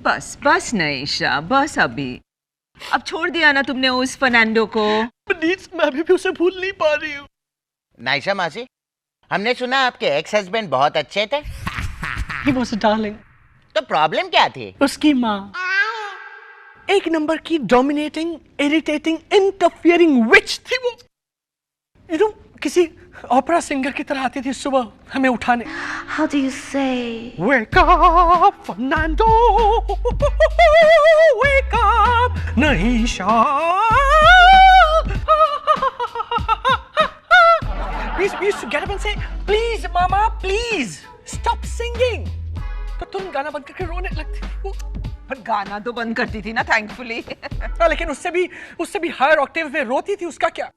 बस बस नईशा, बस अभी। अब छोड़ दिया ना तुमने उस फर्नांडो को। प्लीज, मैं अभी भी उसे भूल नहीं पा रही हूँ। नाइशा मासी, हमने सुना आपके एक्स हस्बैंड बहुत अच्छे थे। He was a darling. तो प्रॉब्लम क्या थी? उसकी माँ एक नंबर की डोमिनेटिंग, इरिटेटिंग, इंटरफियरिंग विच थी वो। यू नो, किसी ओपेरा सिंगर की तरह आती थी सुबह हमें उठाने। How do you say? Wake up, Fernando. Wake up, Naisha. We used to get up and say, please, Mama, please, stop singing. तो तुम गाना बंद करके रोने लगती थी वो। पर गाना तो बंद करती थी ना, थैंकफुली। लेकिन उससे भी हायर ऑक्टेव में रोती थी। उसका क्या?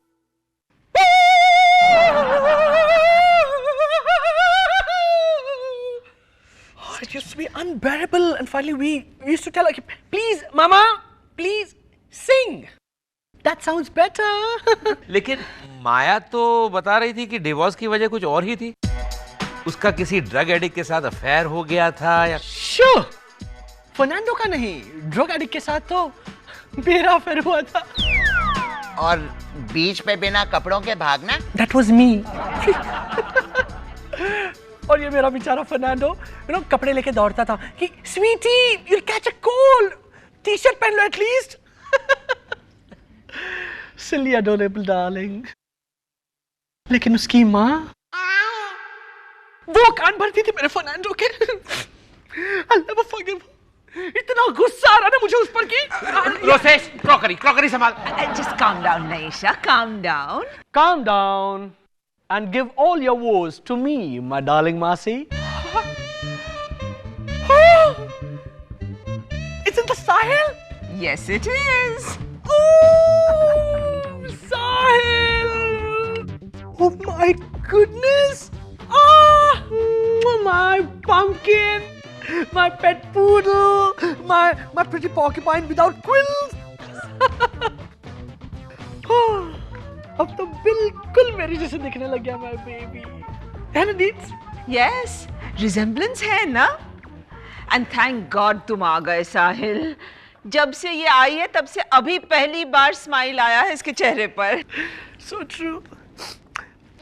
It used to be unbearable, and finally we used to tell her, please, Mama, please sing. That sounds better. लेकिन माया तो बता रही थी कि डिवोर्स की वजह कुछ और ही थी। उसका किसी ड्रग एडिक्ट के साथ अफेयर हो गया था या? Sure. फर्नांडो का नहीं, ड्रग एडिक्ट के साथ तो मेरा अफेयर हुआ था। और बीच पे बिना कपड़ों के भागना? That was me. और ये मेरा बेचारा फर्नांडो, यू नो, कपड़े लेके दौड़ता था कि sweetie, you'll catch a cold. T-shirt पहन लो एटलीस्ट। Silly adorable darling. लेकिन उसकी माँ वो कान भरती थी मेरे फर्नांडो के। I'll never forgive her. इतना गुस्सा आ रहा ना मुझे उस पर कि रोसेश, क्रॉकरी संभाल। Just calm down, Naisha, calm down. Calm down and give all your woes to me, my darling Masi. Isn't the Sahil? Yes, it is. Oh, Sahil! Oh my goodness! Ah, my pumpkin, my pet poodle, my pretty porcupine without quills. अब तो बिल्कुल मेरी जैसे दिखने लग गया my baby. है ना Deeds? Yes, resemblance है ना? And thank God तुम आ गए साहिल। जब से ये आई है तब से अभी पहली बार स्माइल आया है इसके चेहरे पर। So true.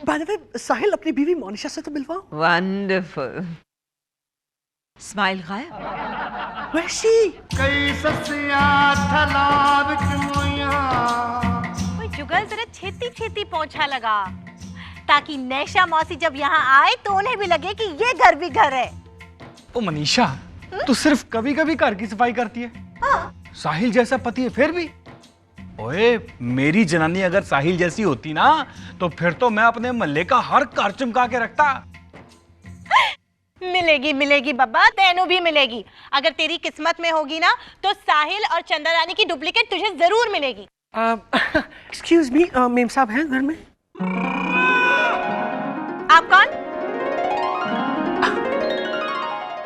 By the way, साहिल अपनी बीवी मोनिशा से तो मिलवाओ। Wonderful. स्माइल गायब। Where is she? जुगल जरा छेती छेती पोंछा लगा ताकि नैशा मौसी जब यहाँ आए तो उन्हें भी लगे कि ये घर भी घर है। ओ मनीषा, तू सिर्फ कभी कभी घर की सफाई करती है। साहिल जैसा पति है फिर भी। ओए, मेरी जनानी अगर साहिल जैसी होती ना तो फिर तो मैं अपने मोहल्ले का हर घर चमका के रखता। मिलेगी मिलेगी बाबा, तेनू भी मिलेगी। अगर तेरी किस्मत में होगी ना तो साहिल और चंदा रानी की डुप्लीकेट तुझे जरूर मिलेगी। Excuse me, मेम साहब हैं घर में? आप कौन?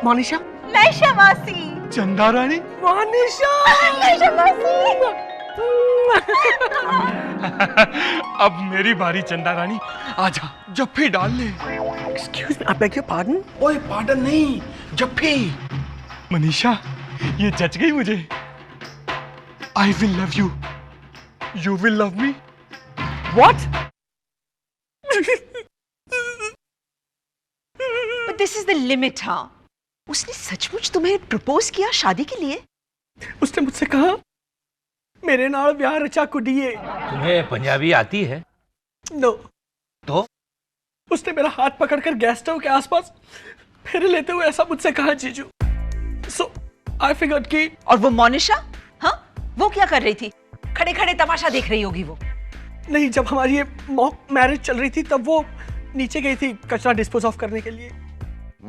मोनिशा? नैशा मौसी। चंदा रानी? मोनिशा! नैशा मौसी। अब मेरी बारी चंदा रानी, आजा जफ्फी डाल ले। Excuse me, I beg your pardon? ओए पार्डन नहीं, जफ्फी। मनीषा, ये जच गई मुझे। I will love you. You will love me. What? But this is the limit, हाँ। उसने सचमुच तुम्हें प्रपोज किया शादी के लिए? उसने मुझसे कहा मेरे नाल ब्याह रचा कुड़िए। तुम्हें पंजाबी आती है? नो। तो? उसने मेरा हाथ पकड़कर गैस स्टोव के आसपास फेरे लेते हुए ऐसा मुझसे कहा जीजू। So I figured कि। और वो मोनिशा, हाँ, वो क्या कर रही थी? खड़े खड़े तमाशा देख रही होगी वो। नहीं, जब हमारी ये मॉक मैरिज चल रही थी तब वो नीचे गई थी कचरा डिस्पोज ऑफ करने के लिए।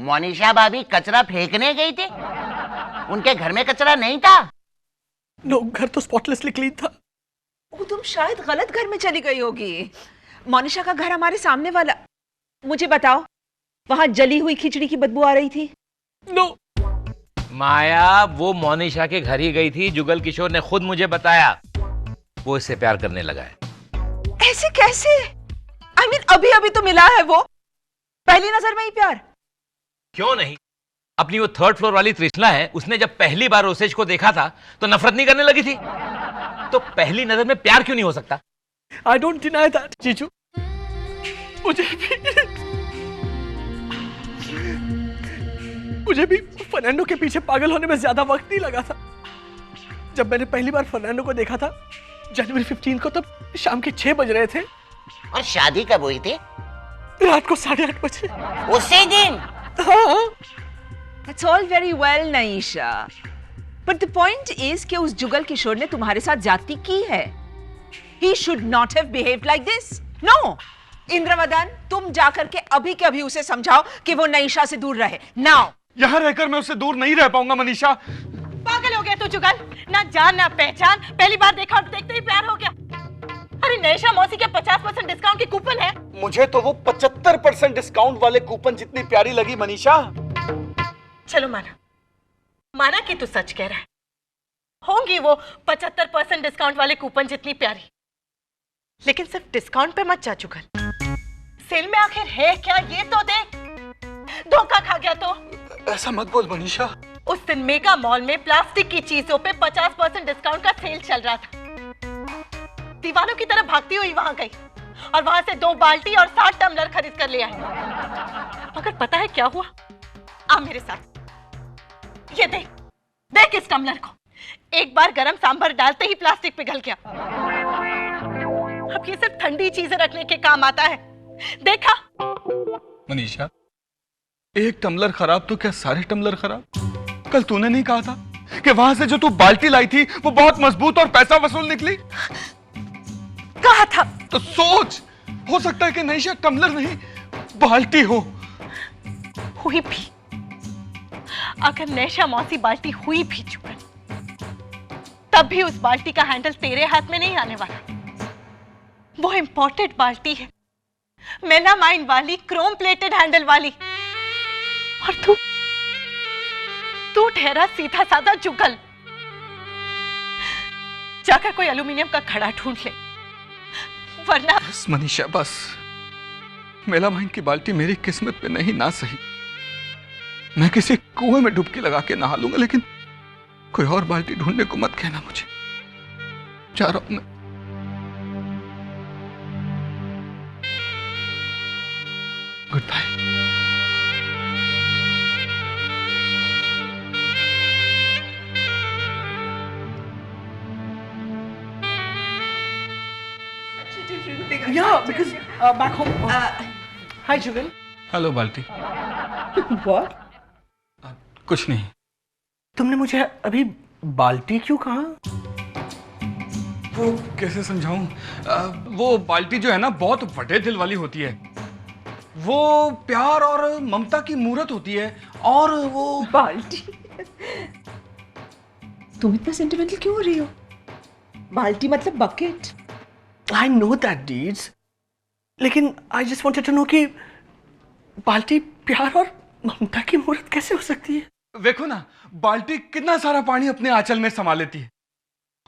मोनिशा भाभी कचरा फेंकने गई थी? उनके घर में कचरा नहीं था? नो, घर तो स्पॉटलेसली क्लीन था। वो तुम शायद गलत घर में चली गई होगी। मोनिशा का घर हमारे सामने वाला। मुझे बताओ, वहां जली हुई खिचड़ी की बदबू आ रही थी? नो। माया वो मोनिशा के घर ही गई थी। जुगल किशोर ने खुद मुझे बताया वो इससे प्यार करने लगा है। ऐसे कैसे? I mean, अभी अभी तो मिला है वो। पहली नजर में ही प्यार? क्यों नहीं? अपनी वो 3rd फ्लोर वाली तृष्णा है, उसने जब पहली बार ओसेज को देखा था तो नफरत नहीं करने लगी थी? तो पहली नजर में प्यार क्यों नहीं हो सकता? आई डोंट डिनाई दैट जीजू। मुझे भी फर्नांडो के पीछे पागल होने में ज्यादा वक्त नहीं लगा था। जब मैंने पहली बार फर्नांडो को देखा था जनवरी 15 को, तब शाम के 6 बज रहे थे। और शादी कब हुई थी? रात को 8:30 बजे। उसी दिन? हाँ। That's all very well, Naisha. But the point is कि उस जुगल किशोर ने तुम्हारे साथ ज्यादती की है। He should not have behaved like this. No. Indravadan, तुम जाकर के अभी के अभी उसे समझाओ कि वो नईशा से दूर रहे। Now. यहाँ रहकर मैं उससे दूर नहीं रह पाऊंगा मनीषा। पागल हो गया तू जुगल, ना जान ना पहचान, पहली बार देखा और देखते ही प्यार हो गया। अरे नैशा मौसी के 50% डिस्काउंट की कूपन है। मुझे तो वो 75% डिस्काउंट वाले कूपन जितनी प्यारी लगी मनीषा। चलो माना कि तू सच कह रहा है, होंगी वो 75% डिस्काउंट वाले कूपन जितनी प्यारी, लेकिन सिर्फ डिस्काउंट पे मत जा जुगल। सेल में आखिर है क्या ये तो देख। धोखा खा गया तो। ऐसा मत बोल मनीषा। उस दिन मेगा मॉल में प्लास्टिक की चीजों पे 50% डिस्काउंट का सेल चल रहा था। दीवानों की तरह भागती हुई वहां गई और वहां से 2 बाल्टी और 60 टम्बलर खरीद कर ले आई। मगर पता है क्या हुआ? आ मेरे साथ, ये देख इस टम्बलर को। एक बार गरम सांभर डालते ही प्लास्टिक पिघल गया। अब ये सिर्फ ठंडी चीजें रखने के काम आता है। देखा मनीषा, एक टम्बलर खराब तो क्या सारे टम्बलर खराब? कल तूने नहीं कहा था कि वहां से जो तू बाल्टी लाई थी वो बहुत मजबूत और पैसा वसूल निकली? कहा था। तो सोच, हो सकता है कि नईशा टम्बलर नहीं बाल्टी हो। हुई भी, अगर नैशा मौसी बाल्टी हुई भी जुगल, तब भी उस बाल्टी का हैंडल तेरे हाथ में नहीं आने वाला। वो इंपोर्टेड बाल्टी है, मेलामाइन वाली, क्रोम प्लेटेड हैंडल वाली। और तू ठहरा सीधा साधा जुगल। जाकर कोई एल्यूमिनियम का घड़ा ढूंढ ले, वरना। बस मनीषा बस, मेलामाइन की बाल्टी मेरी किस्मत पे नहीं ना सही। मैं किसी कुएं में डुबकी लगा के नहा लूंगा, लेकिन कोई और बाल्टी ढूंढने को मत कहना मुझे। जा रहा हूं मैं। Good bye. Yeah, because back home. Hi, Jugal. Hello बाल्टी। What? कुछ नहीं। तुमने मुझे अभी बाल्टी क्यों कहा? वो कैसे समझाऊं? वो बाल्टी जो है ना, बहुत बड़े दिल वाली होती है। वो प्यार और ममता की मूर्त होती है। और वो बाल्टी। तुम इतना सेंटिमेंटल क्यों हो रही हो? बाल्टी मतलब bucket. I know that, Deeds. लेकिन I just wanted to know कि बाल्टी प्यार और ममता की मूर्त कैसे हो सकती है? देखो ना, बाल्टी कितना सारा पानी अपने आंचल में समा लेती है,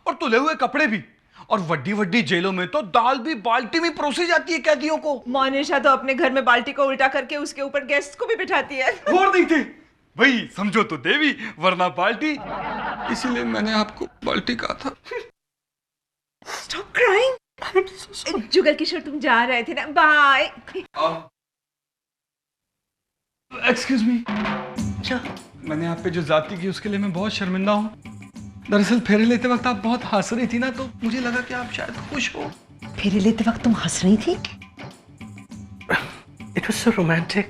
और तुले हुए कपड़े भी। और वड्डी वड्डी जेलों में तो दाल भी बाल्टी में परोसी जाती है कैदियों को। मोनिशा तो अपने घर में बाल्टी को उल्टा करके उसके ऊपर गेस्ट को भी बिठाती है। और नहीं थे भाई, समझो तो देवी वरना बाल्टी। इसीलिए मैंने आपको बाल्टी कहा था। Stop crying. जुगल किशोर, तुम जा रहे थे ना? बाय। Excuse me. क्या मैंने आप पे जो जाती की उसके लिए मैं बहुत शर्मिंदा हूँ। दरअसल फेरे लेते वक्त आप बहुत हंस रही थी ना, तो मुझे लगा कि आप शायद खुश हो। फेरे लेते वक्त तुम हंस रही थी? It was so romantic.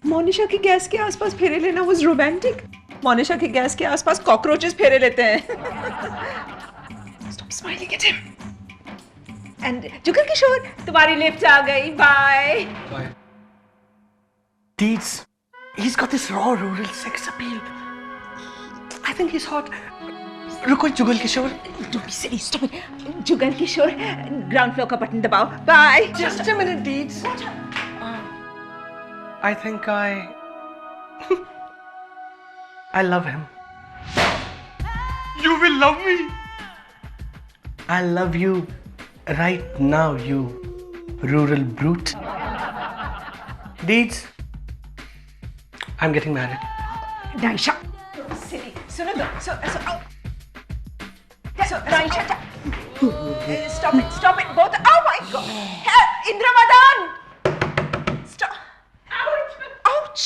Monisha की गैस के आसपास फेरे लेना was romantic. मोनिशा की गैस के आसपास कॉकरोचेस फेरे लेते हैं। Stop smiling at him. And Jugal Kishore, तुम्हारी लिफ्ट आ गई। Bye. Bye. Deeds, he's got this raw rural sex appeal. I think he's hot. रुको Jugal Kishore. Don't be silly. Stop it. Jugal Kishore, ground floor का बटन दबाओ। Bye. Just a minute, Deeds. I think I love him. You will love me. I love you right now, you rural brute. Deeds, I am getting married. Naisha, silly. सुनो तो, Naisha, stop it, both. Oh my God, Indra Madan, stop. Ouch.